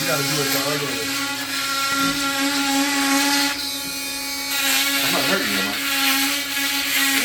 gotta do it the other way. I'm not hurting you, am I?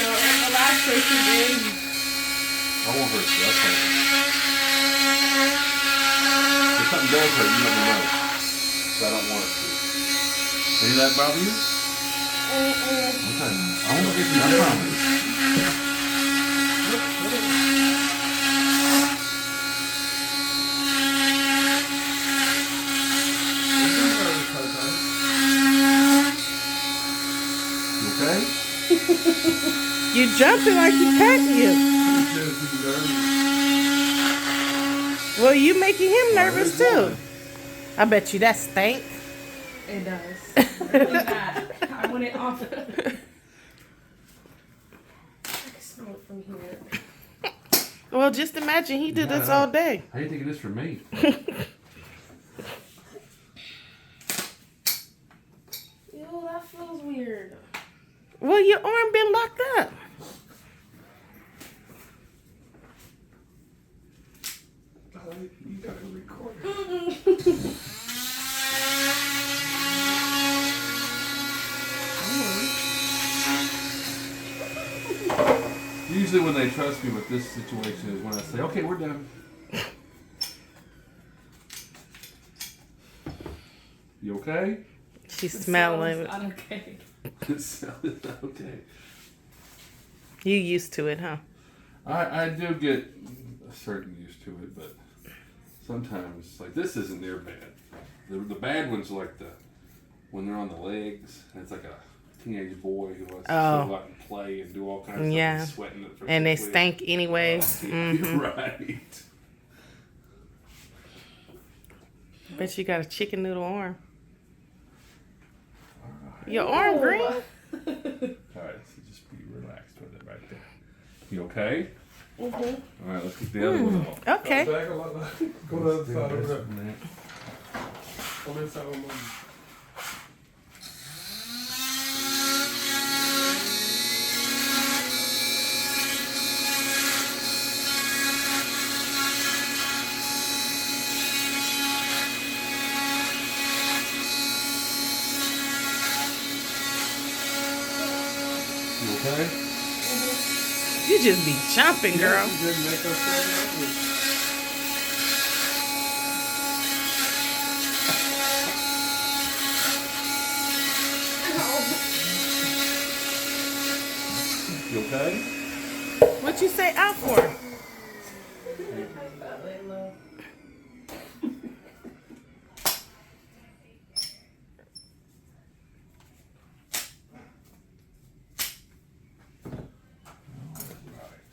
No, and the last person did. I won't hurt you. That's fine. If something does hurt, you let me know. So I don't want it to. Any of that bother you? Okay. I won't get you. I promise. You okay? You jumping like you patting you. Well, you making him nervous too. I bet you that stank. It does. Really bad. I want it off. I can smell it from here. Well, just imagine he did this all day. How you thinking this for me? Ew, that feels weird. Well, your arm been locked up. You gotta record it. Usually when they trust me with this situation is when I say, okay, we're done. You okay? She's smelling. Not okay. It sounded okay. You used to it, huh? I do get a certain used to it, but sometimes, like, this isn't near bad. The bad ones are like when they're on the legs, and it's like a teenage boy who wants to go out and play and do all kinds of stuff and sweating it. And they stank anyway. Right. Bet you got a chicken noodle arm. Your arm green? All right, so just be relaxed with it right there. You okay? Mm-hmm. All right, let's get the other one off. Okay. Back a lot. Go to the other side over there. On this side of my. You okay? You just be jumping, girl. You didn't make us say that. You okay? What you say out for?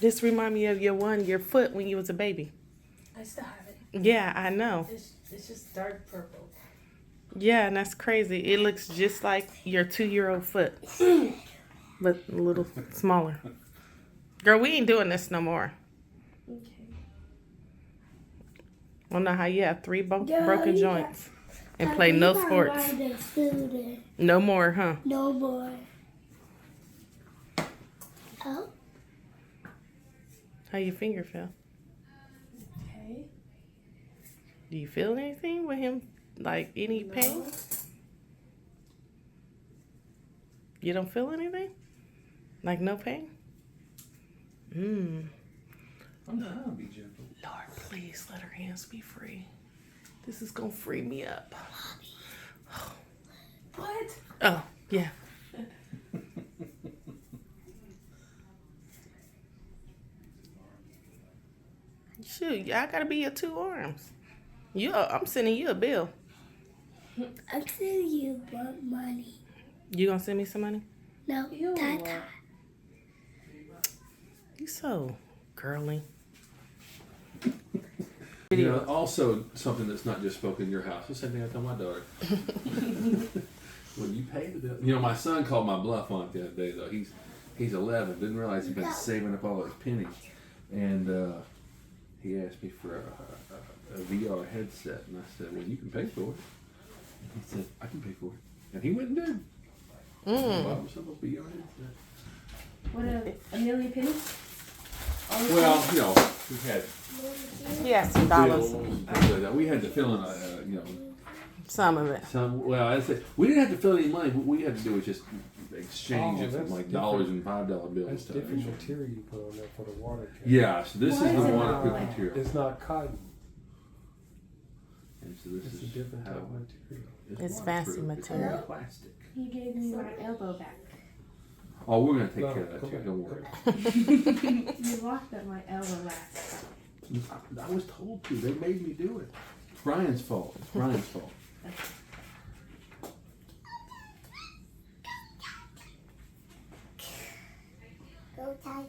This remind me of your foot when you was a baby. I still have it. Yeah, I know. It's just dark purple. Yeah, and that's crazy. It looks just like your 2-year-old foot, but a little smaller. Girl, we ain't doing this no more. Okay. I don't know how you have 3 broken joints and play no sports. No more, huh? No more. Oh. How your finger feel? Okay. Do you feel anything with him? Like any pain? You don't feel anything? Like no pain? I'm trying to be gentle. Lord, please let her hands be free. This is gonna free me up. What? Oh, yeah. Shoot, I gotta be your 2 arms. I'm sending you a bill. I'm sending you money. You gonna send me some money? No, Ew. Tata. You so girly. You know, also something that's not just spoken in your house. The same thing I tell my daughter. When you pay the bill, you know, my son called my bluff on it the other day. Though he's 11, didn't realize he'd been saving up all his pennies, and he asked me for a VR headset, and I said, "Well, you can pay for it." And he said, "I can pay for it," and he went and did. Bought himself a VR headset. What a million pennies? Well, you know, we had Yeah, some dollars. bills, things like that. We had to fill in, you know, Some of it. Well, I said we didn't have to fill any money. What we had to do was just exchange Oh, it from that's like different. dollars and $5 bills. That's to different actual- material you put on there for the water tank. Yeah, so this Why is is the it waterproof not? material. It's not cotton. And so this It's is a different how type of material. It's fancy waterproof. It's material. not plastic. He gave me my elbow back. Oh, we're gonna take No, care of that come too. back, Don't worry. You locked up my elbow last. I was told to. They made me do it. It's Brian's fault. It's Brian's fault. Go Tata.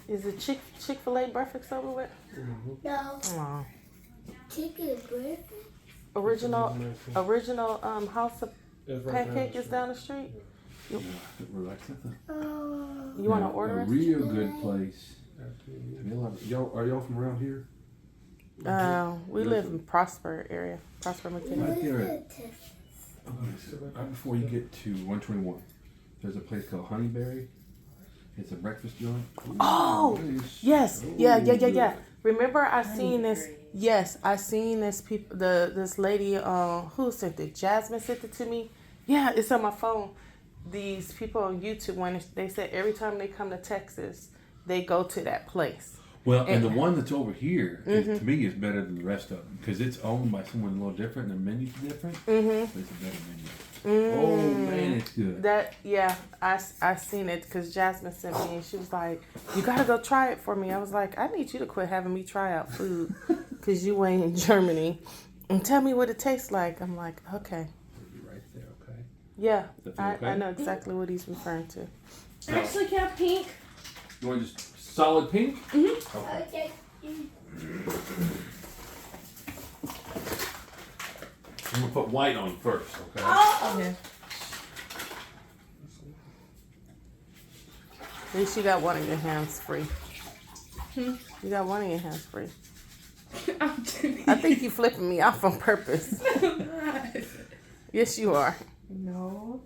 Is the Chick-fil-A breakfast over with? Mm-hmm. No. Oh. Chicken breakfast? Original house of It's right pancake down is the down the street. Yeah, relax at the. Oh. You want to Yeah, order a it? real good place. street. Y'all are y'all from around here? We live in Prosper area, Prosper McKinney. Right there. Where's the test? Right before you get to 121, there's a place called Honeyberry. It's a breakfast joint. Oh, it is yes, so yeah. good. Remember, I seen this. Honeyberry. Yes, I seen this. This lady. Who sent it? Jasmine sent it to me. Yeah, it's on my phone. These people on YouTube, when they said every time they come to Texas, they go to that place. Well, and the And- one that's over here, is, to me, is better than the rest of them because it's owned by someone a little different and the menu's different. Mm-hmm. It's a better menu. Oh man, it's good. That I seen it because Jasmine sent me and she was like, "You gotta go try it for me." I was like, "I need you to quit having me try out food because you ain't in Germany and tell me what it tastes like." I'm like, "Okay, It'll be right there, okay? yeah, Does that feel I okay? know exactly what he's referring to." So, Actually, can I have pink? you want just solid pink? Mm-hmm. Okay. Okay. I'm gonna put white on first, okay? Okay. At least you got one of your hands free. You got one of your hands free. I'm doing I think you flipping me off on purpose. Yes, you are. No,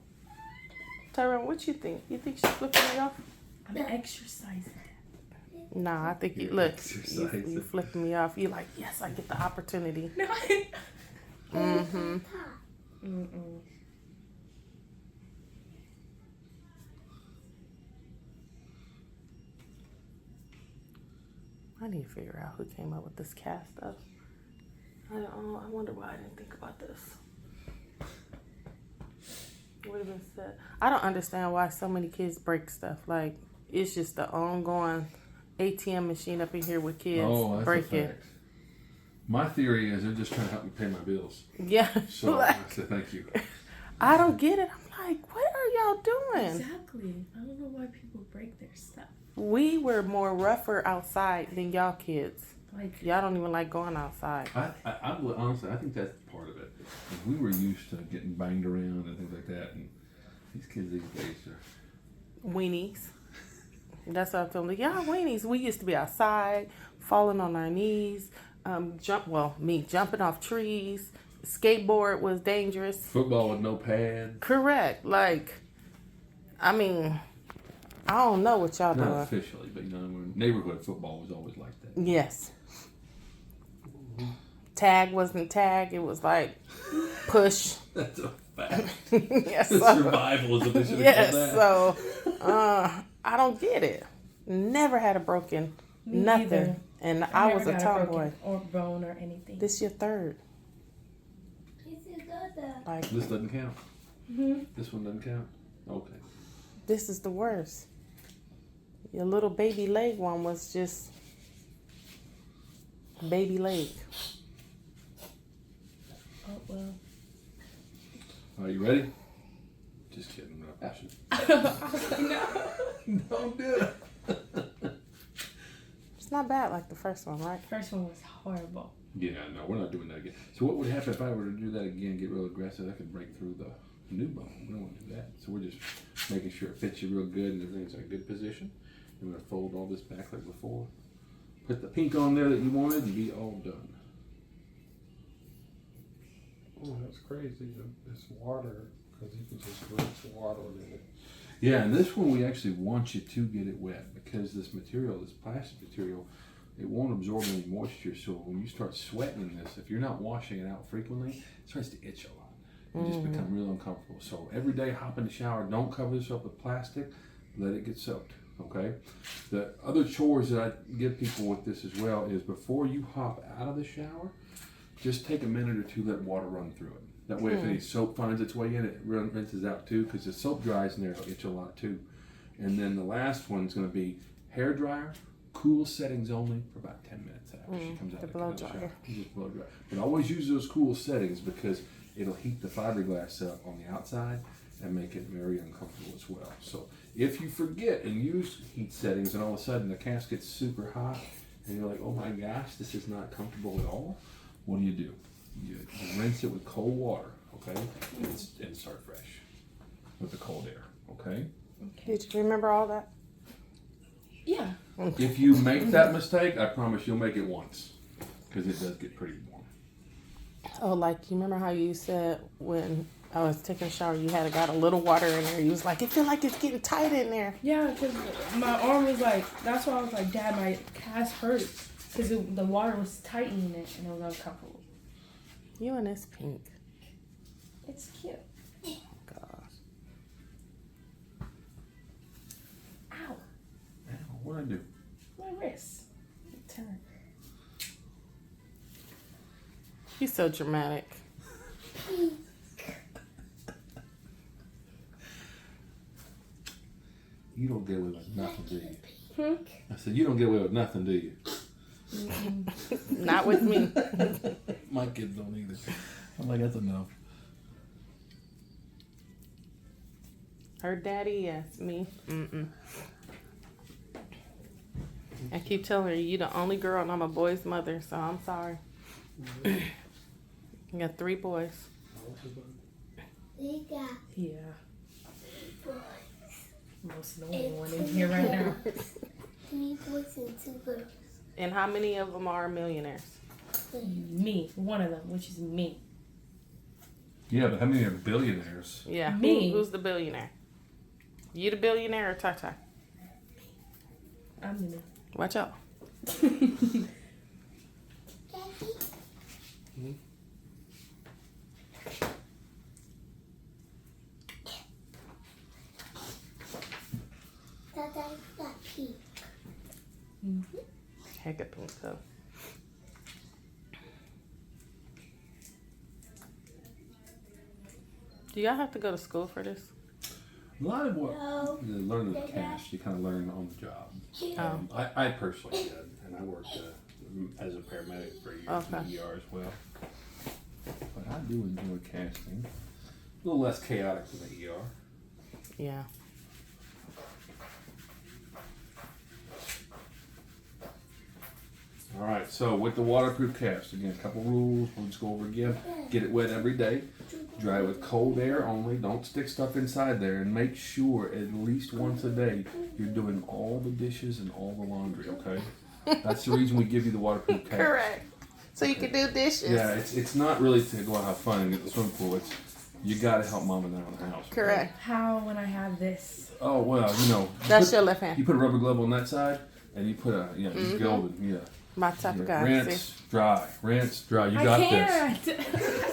Tyrone, what you think? You think she's flipping me off? I'm exercising. Nah, I think you You're look. exercising. You flipping me off. You like, yes, I get the opportunity. No. Mm-hmm. Mm-mm. I need to figure out who came up with this cast stuff. I wonder why I didn't think about this. Would have been said. I don't understand why so many kids break stuff. Like, it's just the ongoing ATM machine up in here with kids Oh, that's a breaking. fact. My theory is they're just trying to help me pay my bills. Yeah. So like, I said thank you. I don't get it. I'm like, what are y'all doing? Exactly. I don't know why people break their stuff. We were more rougher outside than y'all kids. Like, Y'all don't even like going outside. I would honestly, I think that's part of it. We were used to getting banged around and things like that, and these kids these days are. Weenies. That's what I'm telling you. Yeah, weenies. We used to be outside, falling on our knees, jumping off trees. Skateboard was dangerous. Football with no pad. Correct. Like, I mean, I don't know what y'all Not doing. officially, but neighborhood football was always like that. Yes. Tag wasn't tag. It was like push. That's a fact. Yes. Survival is what they should have Yes. called that. So, I don't get it. Never had a broken Me nothing. either. And I was never a got tomboy. broken or bone or anything. This your third. This is other. Like, This doesn't count. Mm-hmm. This one doesn't count. Okay. this is the worst. Your little baby leg one was just baby leg. Oh well. Are you ready? Just kidding. I'm not pushing. No. Don't do it. It's not bad like the first one, right? First one was horrible. Yeah, no, we're not doing that again. So what would happen if I were to do that again, get real aggressive? I could break through the new bone. We don't want to do that. So we're just making sure it fits you real good and everything's in a good position. We're going to fold all this back like before. Put the pink on there that you wanted and be all done. Oh, that's crazy. It's water because you can just rinse the water in it. Yeah, and this one we actually want you to get it wet because this material, this plastic material, it won't absorb any moisture. So when you start sweating this, if you're not washing it out frequently, it starts to itch a lot. You just become real uncomfortable. So every day, hop in the shower. Don't cover this up with plastic. Let it get soaked. Okay. The other chores that I give people with this as well is before you hop out of the shower, just take a minute or two, let water run through it. That way, if any soap finds its way in, it rinses out too, because the soap dries in there, it'll itch a lot too. And then the last one's going to be hair dryer, cool settings only for about 10 minutes after she comes out of the shower. Just blow dry. But always use those cool settings because it'll heat the fiberglass up on the outside and make it very uncomfortable as well. So if you forget and use heat settings and all of a sudden the casket's super hot and you're like, oh my gosh, this is not comfortable at all, what do? You rinse it with cold water, okay? And start fresh with the cold air, okay? Did you remember all that? Yeah. If you make that mistake, I promise you'll make it once because it does get pretty warm. Oh, like you remember how you said when I was taking a shower, you had got a little water in there. You was like, it feel like it's getting tight in there. Yeah, because my arm was like, that's why I was like, Dad, my calf hurts. Because the water was tightening it and it was uncomfortable. You and this pink. It's cute. Gosh. Ow. What'd I do? My wrist. Turn. You're so dramatic. You don't get away with nothing, do you? Hmm? I said, you don't get away with nothing, do you? Not with me. My kids don't either. I'm like, that's enough. Her daddy, yes. Me, I keep telling her, you the only girl and I'm a boy's mother, so I'm sorry. I got 3 boys. We got Yeah. boys. Most annoying one in here right now. 3 boys and 2 girls. And how many of them are millionaires? Me. One of them, which is me. Yeah, but how many are billionaires? Yeah. Me. Who's the billionaire? You the billionaire or Tata? I'm the me. Watch out. Daddy? Dada got pink. Heck of pink though. Do y'all have to go to school for this? A lot of what No. you learn with cash, you kind of learn on the job. I personally did, and I worked as a paramedic for a year in the ER as well. But I do enjoy casting. A little less chaotic than the ER. Yeah. All right, so with the waterproof cast, again, a couple rules. We'll just go over again. Get it wet every day. Dry it with cold air only. Don't stick stuff inside there. And make sure at least once a day you're doing all the dishes and all the laundry, okay? That's the reason we give you the waterproof cast. Correct. So you can do dishes. Yeah, it's not really to go out and have fun and get the swimming pool. It's you got to help mom and dad in the house. Okay? Correct. How when I have this? Oh well, you know. That's your left hand. You put a rubber glove on that side, and you put a it's golden. Yeah. My type of guy. Rinse, See? dry. Rinse, dry. You got this. I can't.